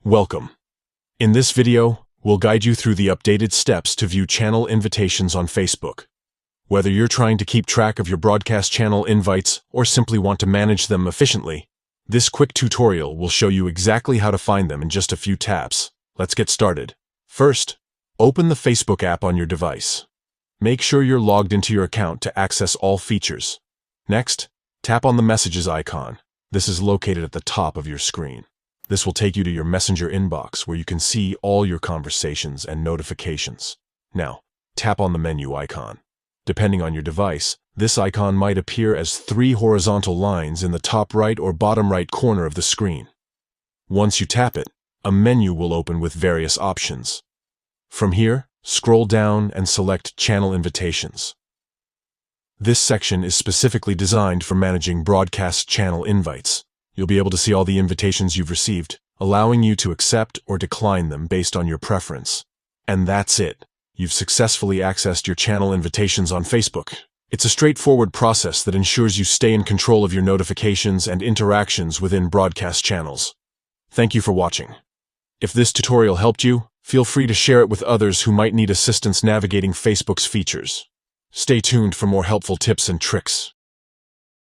Welcome. In this video, we'll guide you through the updated steps to view channel invitations on Facebook. Whether you're trying to keep track of your broadcast channel invites or simply want to manage them efficiently, this quick tutorial will show you exactly how to find them in just a few taps. Let's get started. First, open the Facebook app on your device. Make sure you're logged into your account to access all features. Next, tap on the Messages icon. This is located at the top of your screen. This will take you to your Messenger inbox where you can see all your conversations and notifications. Now, tap on the menu icon. Depending on your device, this icon might appear as 3 horizontal lines in the top right or bottom right corner of the screen. Once you tap it, a menu will open with various options. From here, scroll down and select Channel Invitations. This section is specifically designed for managing broadcast channel invites. You'll be able to see all the invitations you've received, allowing you to accept or decline them based on your preference. And that's it. You've successfully accessed your channel invitations on Facebook. It's a straightforward process that ensures you stay in control of your notifications and interactions within broadcast channels. Thank you for watching. If this tutorial helped you, feel free to share it with others who might need assistance navigating Facebook's features. Stay tuned for more helpful tips and tricks.